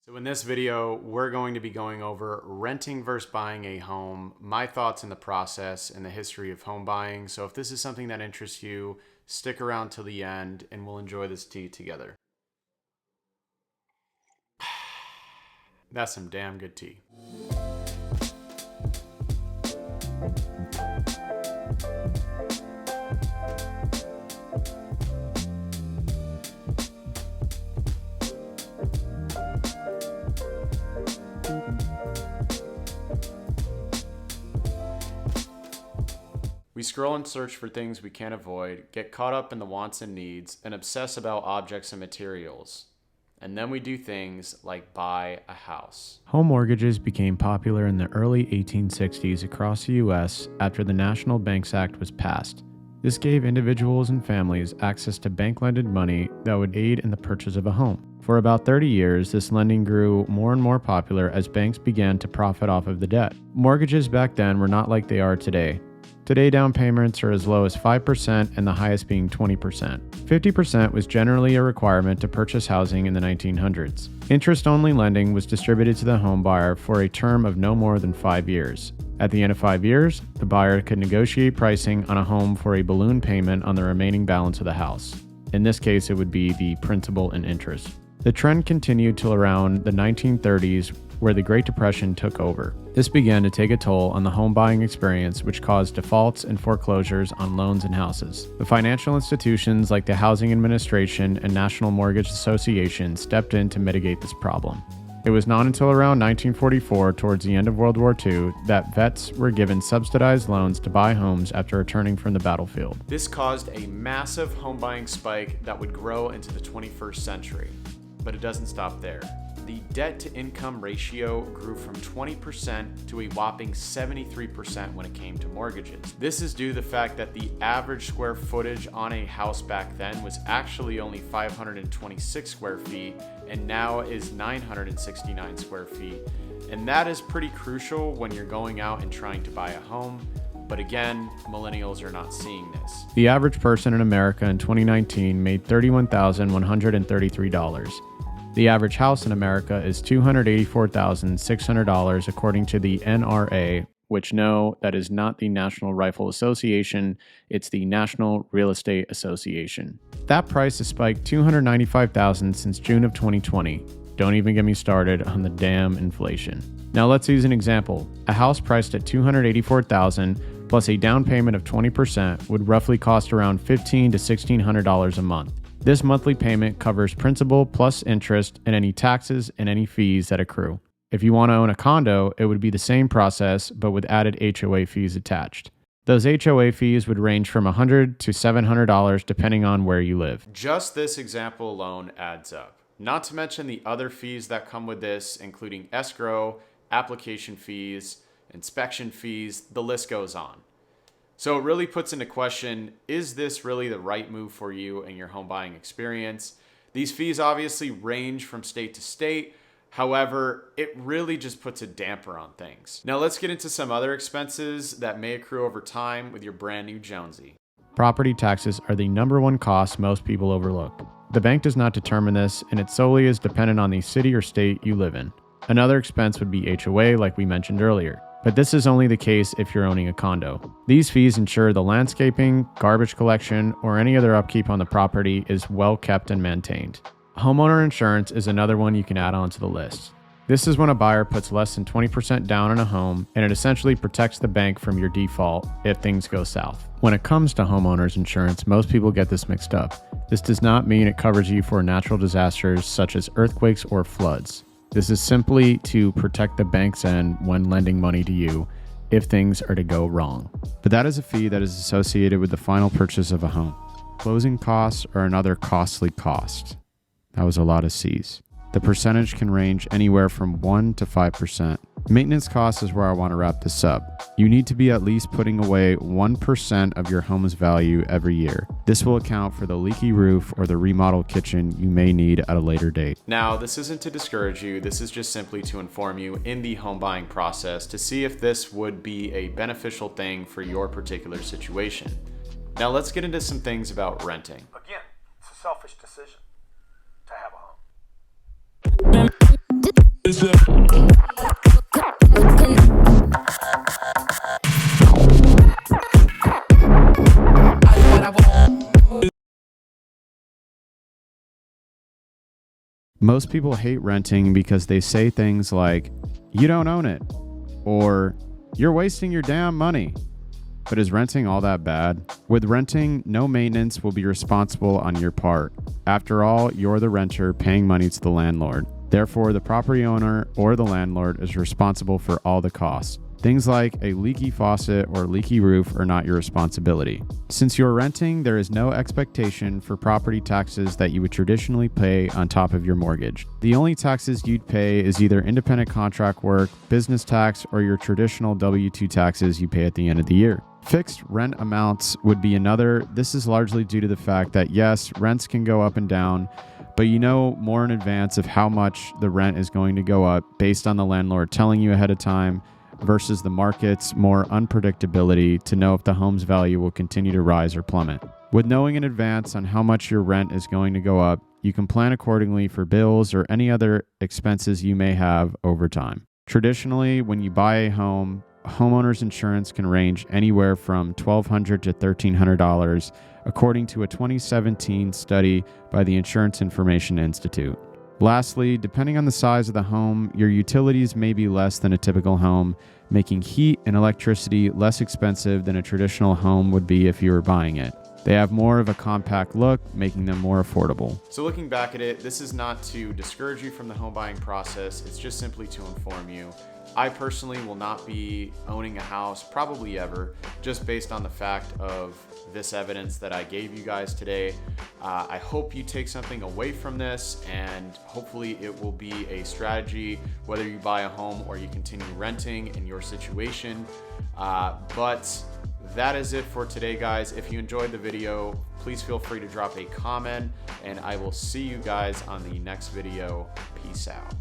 So in this video, we're going to be going over renting versus buying a home, my thoughts in the process, and the history of home buying. So if this is something that interests you, stick around till the end and we'll enjoy this tea together. That's some damn good tea. We scroll and search for things we can't avoid, get caught up in the wants and needs, and obsess about objects and materials. And then we do things like buy a house. Home mortgages became popular in the early 1860s across the U.S. after the National Banks Act was passed. This gave individuals and families access to bank-lended money that would aid in the purchase of a home. For about 30 years, this lending grew more and more popular as banks began to profit off of the debt. Mortgages back then were not like they are today. Today, down payments are as low as 5% and the highest being 20%. 50% was generally a requirement to purchase housing in the 1900s. Interest-only lending was distributed to the home buyer for a term of no more than 5 years. At the end of 5 years, the buyer could negotiate pricing on a home for a balloon payment on the remaining balance of the house. In this case, it would be the principal and interest. The trend continued till around the 1930s, where the Great Depression took over. This began to take a toll on the home buying experience, which caused defaults and foreclosures on loans and houses. The financial institutions like the Housing Administration and National Mortgage Association stepped in to mitigate this problem. It was not until around 1944, towards the end of World War II, that vets were given subsidized loans to buy homes after returning from the battlefield. This caused a massive home buying spike that would grow into the 21st century. But it doesn't stop there. The debt-to-income ratio grew from 20% to a whopping 73% when it came to mortgages. This is due to the fact that the average square footage on a house back then was actually only 526 square feet and now is 969 square feet. And that is pretty crucial when you're going out and trying to buy a home. But again, millennials are not seeing this. The average person in America in 2019 made $31,133. The average house in America is $284,600 according to the NRA, which no, that is not the National Rifle Association, it's the National Real Estate Association. That price has spiked $295,000 since June of 2020. Don't even get me started on the damn inflation. Now let's use an example. A house priced at $284,000 plus a down payment of 20% would roughly cost around $1,500 to $1,600 a month. This monthly payment covers principal plus interest and any taxes and any fees that accrue. If you want to own a condo, it would be the same process, but with added HOA fees attached. Those HOA fees would range from $100 to $700 depending on where you live. Just this example alone adds up. Not to mention the other fees that come with this, including escrow, application fees, inspection fees, the list goes on. So it really puts into question, is this really the right move for you and your home buying experience? These fees obviously range from state to state. However, it really just puts a damper on things. Now let's get into some other expenses that may accrue over time with your brand new Jonesy. Property taxes are the number one cost most people overlook. The bank does not determine this, and it solely is dependent on the city or state you live in. Another expense would be HOA, like we mentioned earlier. But this is only the case if you're owning a condo. These fees ensure the landscaping, garbage collection, or any other upkeep on the property is well kept and maintained. Homeowner insurance is another one you can add on to the list. This is when a buyer puts less than 20% down on a home, and it essentially protects the bank from your default if things go south. When it comes to homeowners insurance, most people get this mixed up. This does not mean it covers you for natural disasters such as earthquakes or floods. This is simply to protect the bank's end when lending money to you if things are to go wrong. But that is a fee that is associated with the final purchase of a home. Closing costs are another costly cost. That was a lot of C's. The percentage can range anywhere from 1 to 5%. Maintenance costs is where I want to wrap this up. You need to be at least putting away 1% of your home's value every year. This will account for the leaky roof or the remodeled kitchen you may need at a later date. Now, this isn't to discourage you. This is just simply to inform you in the home buying process to see if this would be a beneficial thing for your particular situation. Now, let's get into some things about renting. Again, it's a selfish decision to have a home. Most people hate renting because they say things like, "You don't own it," or "You're wasting your damn money." But is renting all that bad? With renting, no maintenance will be responsible on your part. After all, you're the renter paying money to the landlord. Therefore, the property owner or the landlord is responsible for all the costs. Things like a leaky faucet or leaky roof are not your responsibility. Since you're renting, there is no expectation for property taxes that you would traditionally pay on top of your mortgage. The only taxes you'd pay is either independent contract work, business tax, or your traditional W-2 taxes you pay at the end of the year. Fixed rent amounts would be another. This is largely due to the fact that yes, rents can go up and down, but you know more in advance of how much the rent is going to go up based on the landlord telling you ahead of time, versus the market's more unpredictability to know if the home's value will continue to rise or plummet. With knowing in advance on how much your rent is going to go up, you can plan accordingly for bills or any other expenses you may have over time. Traditionally, when you buy a home, homeowners insurance can range anywhere from $1,200 to $1,300, according to a 2017 study by the Insurance Information Institute. Lastly, depending on the size of the home, your utilities may be less than a typical home, making heat and electricity less expensive than a traditional home would be if you were buying it. They have more of a compact look, making them more affordable. So looking back at it, this is not to discourage you from the home buying process, it's just simply to inform you. I personally will not be owning a house, probably ever, just based on the fact of this evidence that I gave you guys today. I hope you take something away from this, and hopefully it will be a strategy, whether you buy a home or you continue renting in your situation. But that is it for today, guys. If you enjoyed the video, please feel free to drop a comment, and I will see you guys on the next video. Peace out.